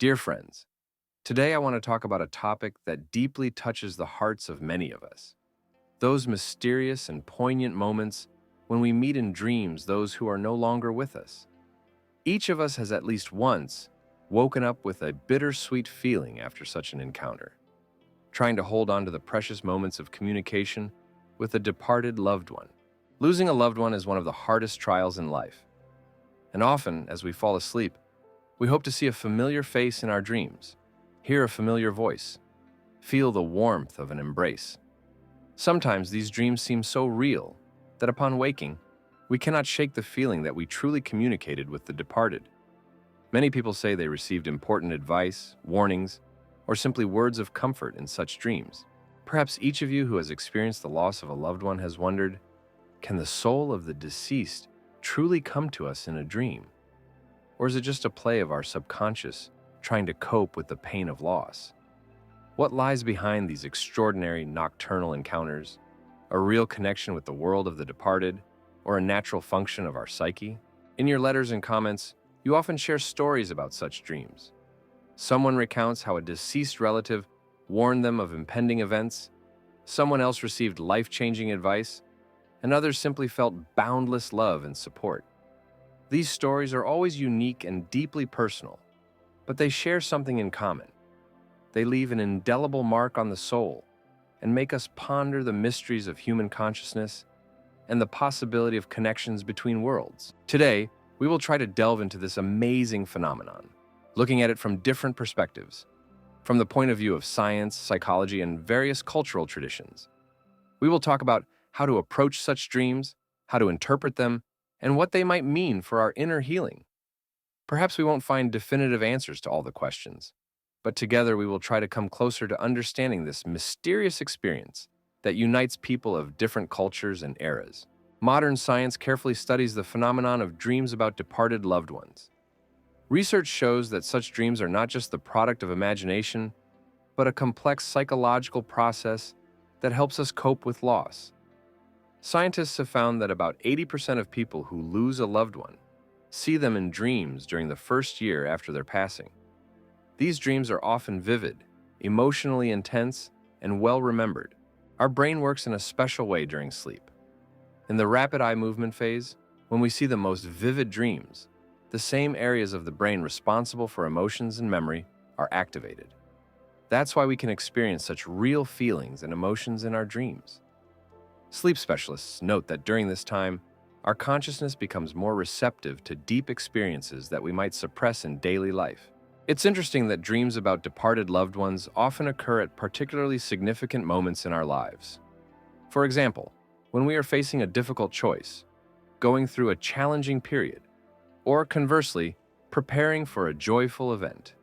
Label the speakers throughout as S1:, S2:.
S1: Dear friends, today I want to talk about a topic that deeply touches the hearts of many of us. Those mysterious and poignant moments when we meet in dreams those who are no longer with us. Each of us has at least once woken up with a bittersweet feeling after such an encounter, trying to hold on to the precious moments of communication with a departed loved one. Losing a loved one is one of the hardest trials in life, and often, as we fall asleep, we hope to see a familiar face in our dreams, hear a familiar voice, feel the warmth of an embrace. Sometimes these dreams seem so real that upon waking, we cannot shake the feeling that we truly communicated with the departed. Many people say they received important advice, warnings, or simply words of comfort in such dreams. Perhaps each of you who has experienced the loss of a loved one has wondered, can the soul of the deceased truly come to us in a dream? Or is it just a play of our subconscious trying to cope with the pain of loss? What lies behind these extraordinary nocturnal encounters? A real connection with the world of the departed, or a natural function of our psyche? In your letters and comments, you often share stories about such dreams. Someone recounts how a deceased relative warned them of impending events, someone else received life-changing advice, and others simply felt boundless love and support. These stories are always unique and deeply personal, but they share something in common. They leave an indelible mark on the soul and make us ponder the mysteries of human consciousness and the possibility of connections between worlds. Today, we will try to delve into this amazing phenomenon, looking at it from different perspectives, from the point of view of science, psychology, and various cultural traditions. We will talk about how to approach such dreams, how to interpret them, and what they might mean for our inner healing. Perhaps we won't find definitive answers to all the questions, but together we will try to come closer to understanding this mysterious experience that unites people of different cultures and eras. Modern science carefully studies the phenomenon of dreams about departed loved ones. Research shows that such dreams are not just the product of imagination, but a complex psychological process that helps us cope with loss. Scientists have found that about 80% of people who lose a loved one see them in dreams during the first year after their passing. These dreams are often vivid, emotionally intense, and well-remembered. Our brain works in a special way during sleep. In the rapid eye movement phase, when we see the most vivid dreams, the same areas of the brain responsible for emotions and memory are activated. That's why we can experience such real feelings and emotions in our dreams. Sleep specialists note that during this time, our consciousness becomes more receptive to deep experiences that we might suppress in daily life. It's interesting that dreams about departed loved ones often occur at particularly significant moments in our lives. For example, when we are facing a difficult choice, going through a challenging period, or conversely, preparing for a joyful event.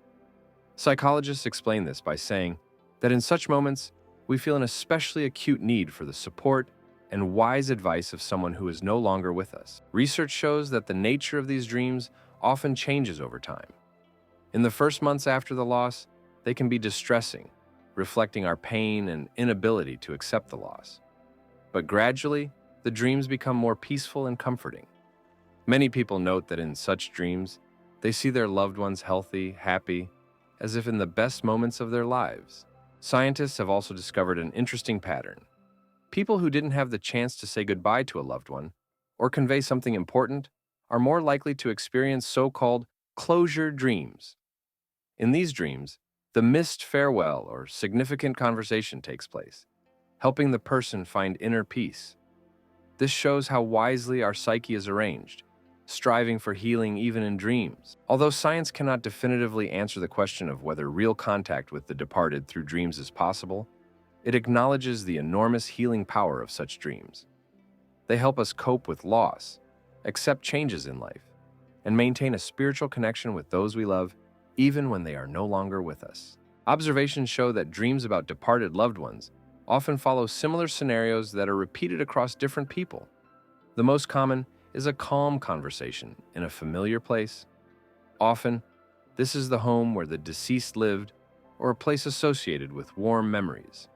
S1: Psychologists explain this by saying that in such moments, we feel an especially acute need for the support and wise advice of someone who is no longer with us. Research shows that the nature of these dreams often changes over time. In the first months after the loss, they can be distressing, reflecting our pain and inability to accept the loss. But gradually, the dreams become more peaceful and comforting. Many people note that in such dreams, they see their loved ones healthy, happy, as if in the best moments of their lives. Scientists have also discovered an interesting pattern. People who didn't have the chance to say goodbye to a loved one or convey something important are more likely to experience so-called closure dreams. In these dreams, the missed farewell or significant conversation takes place, helping the person find inner peace. This shows how wisely our psyche is arranged, striving for healing even in dreams. Although science cannot definitively answer the question of whether real contact with the departed through dreams is possible, it acknowledges the enormous healing power of such dreams. They help us cope with loss, accept changes in life, and maintain a spiritual connection with those we love, even when they are no longer with us. Observations show that dreams about departed loved ones often follow similar scenarios that are repeated across different people. The most common is a calm conversation in a familiar place. Often, this is the home where the deceased lived or a place associated with warm memories.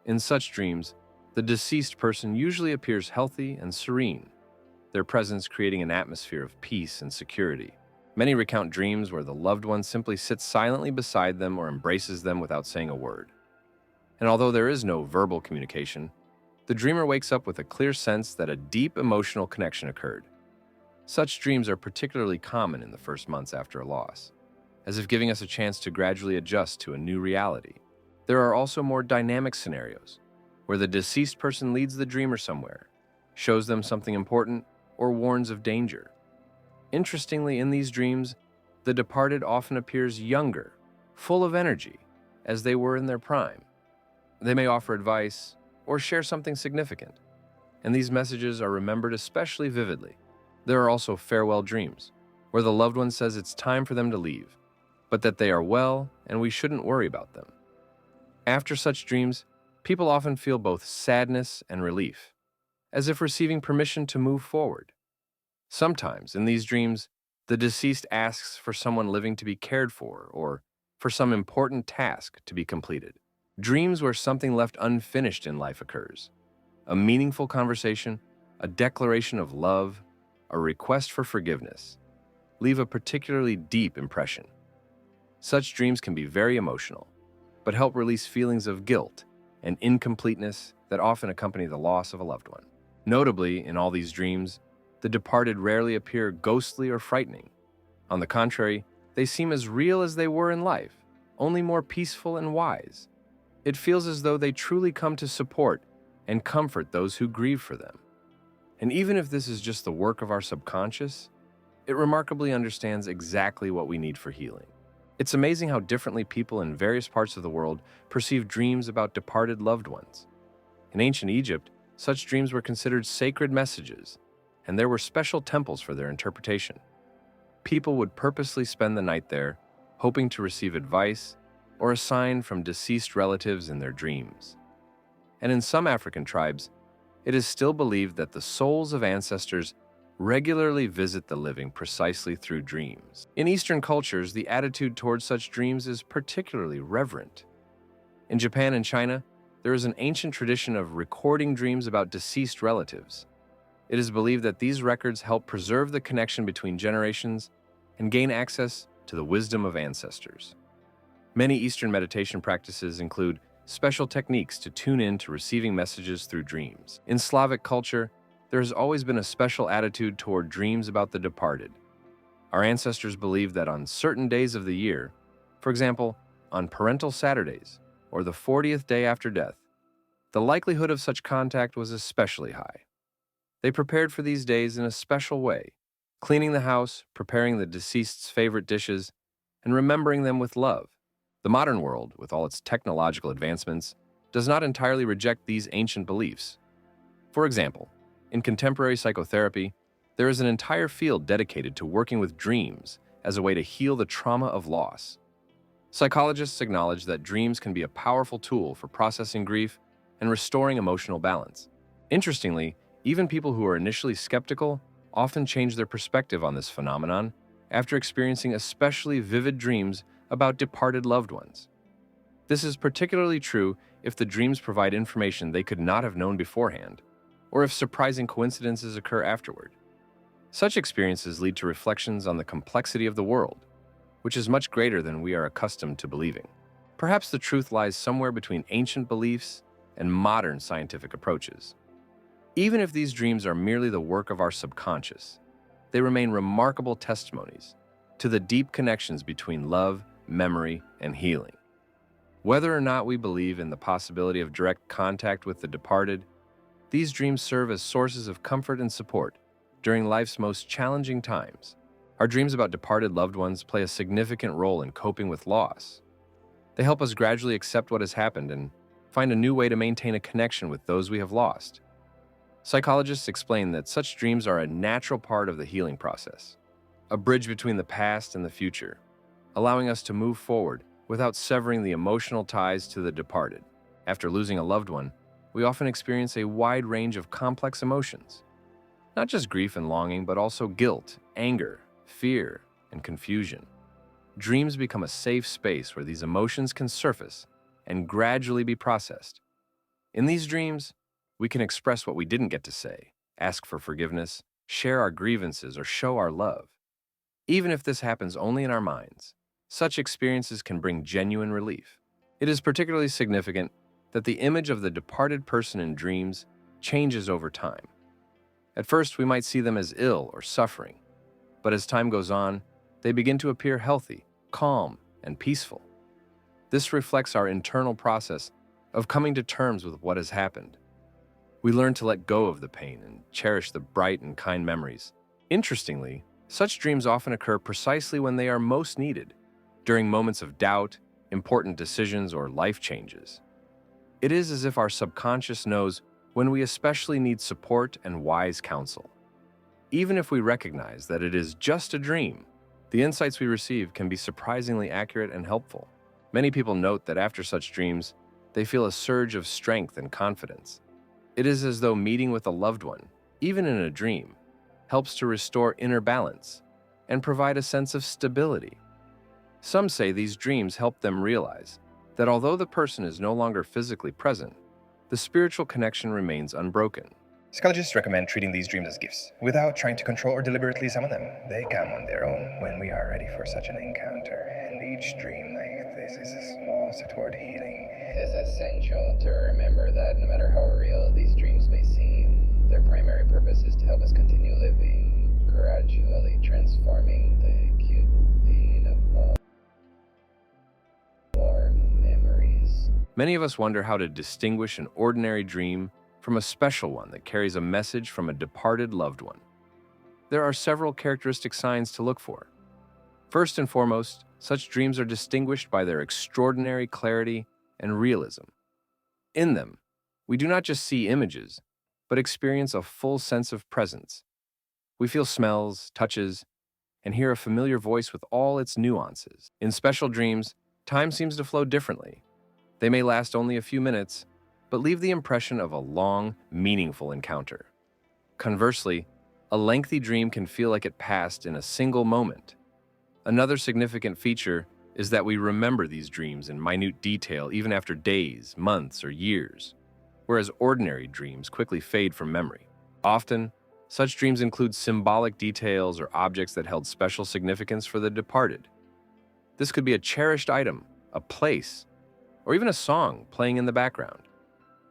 S1: In such dreams, the deceased person usually appears healthy and serene, their presence creating an atmosphere of peace and security. Many recount dreams where the loved one simply sits silently beside them or embraces them without saying a word. And although there is no verbal communication, the dreamer wakes up with a clear sense that a deep emotional connection occurred. Such dreams are particularly common in the first months after a loss, as if giving us a chance to gradually adjust to a new reality. There are also more dynamic scenarios, where the deceased person leads the dreamer somewhere, shows them something important, or warns of danger. Interestingly, in these dreams, the departed often appears younger, full of energy, as they were in their prime. They may offer advice or share something significant, and these messages are remembered especially vividly. There are also farewell dreams, where the loved one says it's time for them to leave, but that they are well and we shouldn't worry about them. After such dreams, people often feel both sadness and relief, as if receiving permission to move forward. Sometimes, in these dreams, the deceased asks for someone living to be cared for or for some important task to be completed. Dreams where something left unfinished in life occurs. A meaningful conversation, a declaration of love, a request for forgiveness leave a particularly deep impression. Such dreams can be very emotional, but help release feelings of guilt and incompleteness that often accompany the loss of a loved one. Notably, in all these dreams, the departed rarely appear ghostly or frightening. On the contrary, they seem as real as they were in life, only more peaceful and wise. It feels as though they truly come to support and comfort those who grieve for them. And even if this is just the work of our subconscious, it remarkably understands exactly what we need for healing. It's amazing how differently people in various parts of the world perceive dreams about departed loved ones. In ancient Egypt, such dreams were considered sacred messages, and there were special temples for their interpretation. People would purposely spend the night there, hoping to receive advice or a sign from deceased relatives in their dreams. And in some African tribes, it is still believed that the souls of ancestors regularly visit the living precisely through dreams. In Eastern cultures, the attitude towards such dreams is particularly reverent. In Japan and China, there is an ancient tradition of recording dreams about deceased relatives. It is believed that these records help preserve the connection between generations and gain access to the wisdom of ancestors. Many Eastern meditation practices include special techniques to tune in to receiving messages through dreams. In Slavic culture, there has always been a special attitude toward dreams about the departed. Our ancestors believed that on certain days of the year, for example, on parental Saturdays or the 40th day after death, the likelihood of such contact was especially high. They prepared for these days in a special way, cleaning the house, preparing the deceased's favorite dishes, and remembering them with love. The modern world, with all its technological advancements, does not entirely reject these ancient beliefs. For example, in contemporary psychotherapy, there is an entire field dedicated to working with dreams as a way to heal the trauma of loss. Psychologists acknowledge that dreams can be a powerful tool for processing grief and restoring emotional balance. Interestingly, even people who are initially skeptical often change their perspective on this phenomenon after experiencing especially vivid dreams about departed loved ones. This is particularly true if the dreams provide information they could not have known beforehand, or if surprising coincidences occur afterward. Such experiences lead to reflections on the complexity of the world, which is much greater than we are accustomed to believing. Perhaps the truth lies somewhere between ancient beliefs and modern scientific approaches. Even if these dreams are merely the work of our subconscious, they remain remarkable testimonies to the deep connections between love, memory, and healing. Whether or not we believe in the possibility of direct contact with the departed, these dreams serve as sources of comfort and support during life's most challenging times. Our dreams about departed loved ones play a significant role in coping with loss. They help us gradually accept what has happened and find a new way to maintain a connection with those we have lost. Psychologists explain that such dreams are a natural part of the healing process, a bridge between the past and the future, allowing us to move forward without severing the emotional ties to the departed. After losing a loved one, we often experience a wide range of complex emotions. Not just grief and longing, but also guilt, anger, fear, and confusion. Dreams become a safe space where these emotions can surface and gradually be processed. In these dreams, we can express what we didn't get to say, ask for forgiveness, share our grievances, or show our love. Even if this happens only in our minds, such experiences can bring genuine relief. It is particularly significant that the image of the departed person in dreams changes over time. At first, we might see them as ill or suffering, but as time goes on, they begin to appear healthy, calm, and peaceful. This reflects our internal process of coming to terms with what has happened. We learn to let go of the pain and cherish the bright and kind memories. Interestingly, such dreams often occur precisely when they are most needed, during moments of doubt, important decisions, or life changes. It is as if our subconscious knows when we especially need support and wise counsel. Even if we recognize that it is just a dream, the insights we receive can be surprisingly accurate and helpful. Many people note that after such dreams, they feel a surge of strength and confidence. It is as though meeting with a loved one, even in a dream, helps to restore inner balance and provide a sense of stability. Some say these dreams help them realize that although the person is no longer physically present, the spiritual connection remains unbroken.
S2: Psychologists recommend treating these dreams as gifts, without trying to control or deliberately summon them. They come on their own when we are ready for such an encounter, and each dream like this is a small step toward healing.
S3: It is essential to remember that no matter how real these dreams may seem, their primary purpose is to help us continue living, gradually transforming the acute pain of our memories.
S1: Many of us wonder how to distinguish an ordinary dream from a special one that carries a message from a departed loved one. There are several characteristic signs to look for. First and foremost, such dreams are distinguished by their extraordinary clarity and realism. In them, we do not just see images, but experience a full sense of presence. We feel smells, touches, and hear a familiar voice with all its nuances. In special dreams, time seems to flow differently. They may last only a few minutes, but leave the impression of a long, meaningful encounter. Conversely, a lengthy dream can feel like it passed in a single moment. Another significant feature is that we remember these dreams in minute detail even after days, months, or years, whereas ordinary dreams quickly fade from memory. Often, such dreams include symbolic details or objects that held special significance for the departed. This could be a cherished item, a place, or even a song playing in the background.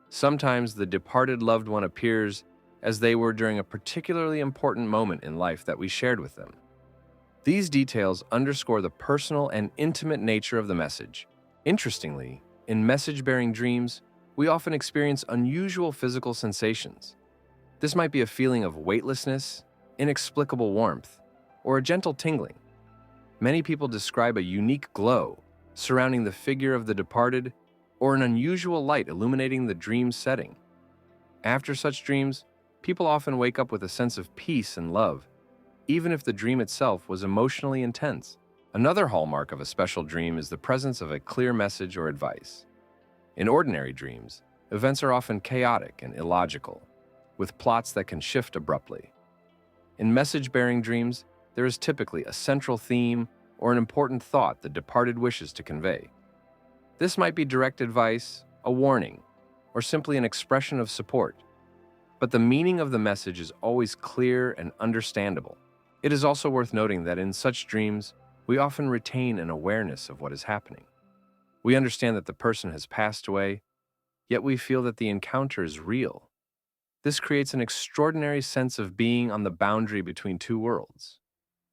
S1: Sometimes the departed loved one appears as they were during a particularly important moment in life that we shared with them. These details underscore the personal and intimate nature of the message. Interestingly, in message-bearing dreams, we often experience unusual physical sensations. This might be a feeling of weightlessness, inexplicable warmth, or a gentle tingling. Many people describe a unique glow surrounding the figure of the departed, or an unusual light illuminating the dream's setting. After such dreams, people often wake up with a sense of peace and love, even if the dream itself was emotionally intense. Another hallmark of a special dream is the presence of a clear message or advice. In ordinary dreams, events are often chaotic and illogical, with plots that can shift abruptly. In message-bearing dreams, there is typically a central theme or an important thought the departed wishes to convey. This might be direct advice, a warning, or simply an expression of support. But the meaning of the message is always clear and understandable. It is also worth noting that in such dreams, we often retain an awareness of what is happening. We understand that the person has passed away, yet we feel that the encounter is real. This creates an extraordinary sense of being on the boundary between two worlds,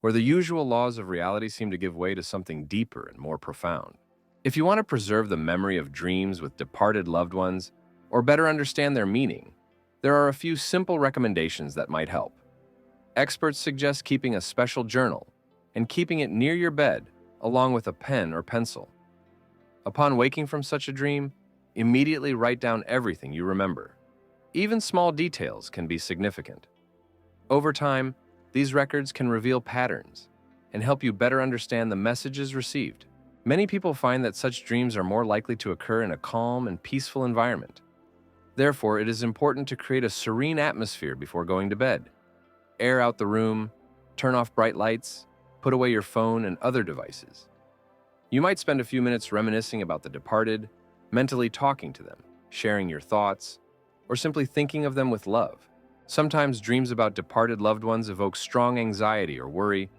S1: where the usual laws of reality seem to give way to something deeper and more profound. If you want to preserve the memory of dreams with departed loved ones, or better understand their meaning, there are a few simple recommendations that might help. Experts suggest keeping a special journal and keeping it near your bed, along with a pen or pencil. Upon waking from such a dream, immediately write down everything you remember. Even small details can be significant. Over time, these records can reveal patterns and help you better understand the messages received. Many people find that such dreams are more likely to occur in a calm and peaceful environment. Therefore, it is important to create a serene atmosphere before going to bed. Air out the room, turn off bright lights, put away your phone and other devices. You might spend a few minutes reminiscing about the departed, mentally talking to them, sharing your thoughts, or simply thinking of them with love. Sometimes dreams about departed loved ones evoke strong anxiety or worry,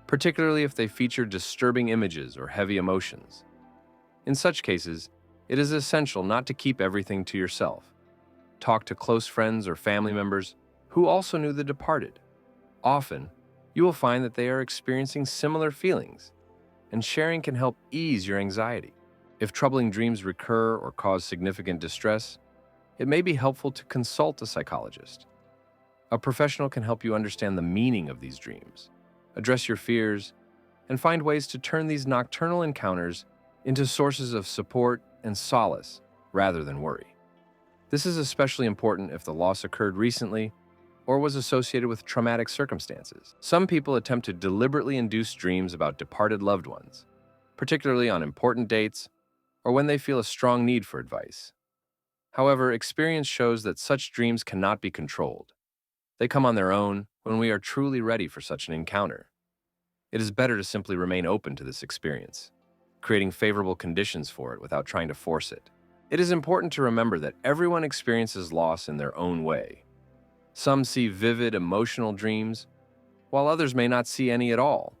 S1: particularly if they feature disturbing images or heavy emotions. In such cases, it is essential not to keep everything to yourself. Talk to close friends or family members who also knew the departed. Often, you will find that they are experiencing similar feelings, and sharing can help ease your anxiety. If troubling dreams recur or cause significant distress, it may be helpful to consult a psychologist. A professional can help you understand the meaning of these dreams, address your fears, and find ways to turn these nocturnal encounters into sources of support and solace rather than worry. This is especially important if the loss occurred recently or was associated with traumatic circumstances. Some people attempt to deliberately induce dreams about departed loved ones, particularly on important dates or when they feel a strong need for advice. However, experience shows that such dreams cannot be controlled. They come on their own when we are truly ready for such an encounter. It is better to simply remain open to this experience, creating favorable conditions for it without trying to force it. It is important to remember that everyone experiences loss in their own way. Some see vivid, emotional dreams, while others may not see any at all.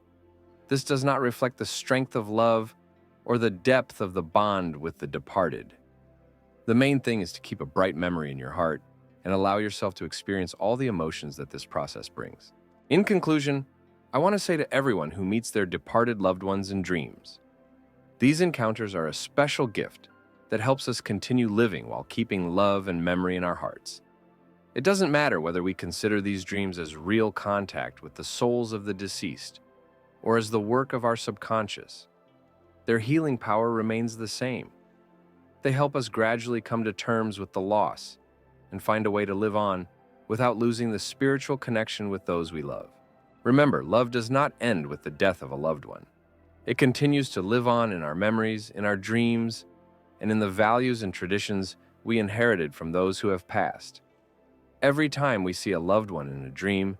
S1: This does not reflect the strength of love or the depth of the bond with the departed. The main thing is to keep a bright memory in your heart and allow yourself to experience all the emotions that this process brings. In conclusion, I want to say to everyone who meets their departed loved ones in dreams, these encounters are a special gift that helps us continue living while keeping love and memory in our hearts. It doesn't matter whether we consider these dreams as real contact with the souls of the deceased or as the work of our subconscious. Their healing power remains the same. They help us gradually come to terms with the loss and find a way to live on without losing the spiritual connection with those we love. Remember, love does not end with the death of a loved one. It continues to live on in our memories, in our dreams, and in the values and traditions we inherited from those who have passed. Every time we see a loved one in a dream,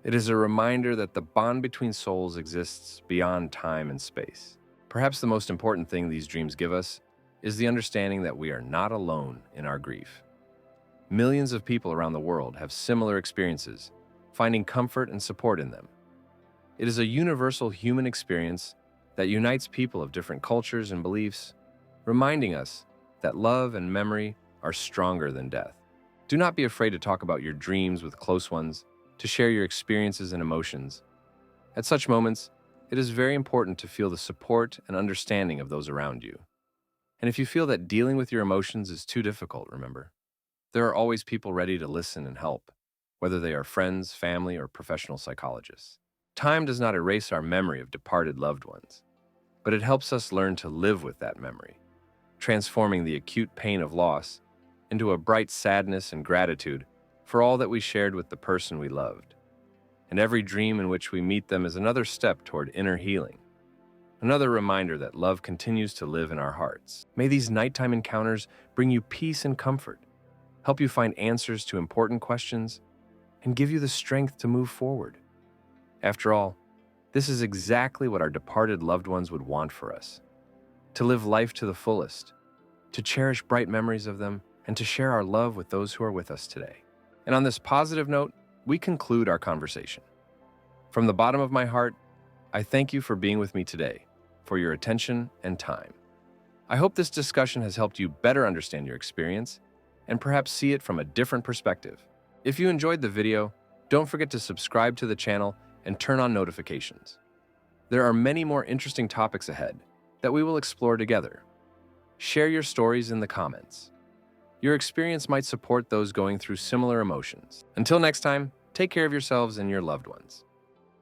S1: it is a reminder that the bond between souls exists beyond time and space. Perhaps the most important thing these dreams give us is the understanding that we are not alone in our grief. Millions of people around the world have similar experiences, finding comfort and support in them. It is a universal human experience that unites people of different cultures and beliefs, reminding us that love and memory are stronger than death. Do not be afraid to talk about your dreams with close ones, to share your experiences and emotions. At such moments, it is very important to feel the support and understanding of those around you. And if you feel that dealing with your emotions is too difficult, remember, there are always people ready to listen and help, whether they are friends, family, or professional psychologists. Time does not erase our memory of departed loved ones, but it helps us learn to live with that memory, transforming the acute pain of loss into a bright sadness and gratitude for all that we shared with the person we loved. And every dream in which we meet them is another step toward inner healing, another reminder that love continues to live in our hearts. May these nighttime encounters bring you peace and comfort, help you find answers to important questions, and give you the strength to move forward. After all, this is exactly what our departed loved ones would want for us: to live life to the fullest, to cherish bright memories of them, and to share our love with those who are with us today. And on this positive note, we conclude our conversation. From the bottom of my heart, I thank you for being with me today, for your attention and time. I hope this discussion has helped you better understand your experience and perhaps see it from a different perspective. If you enjoyed the video, don't forget to subscribe to the channel and turn on notifications. There are many more interesting topics ahead that we will explore together. Share your stories in the comments. Your experience might support those going through similar emotions. Until next time, take care of yourselves and your loved ones.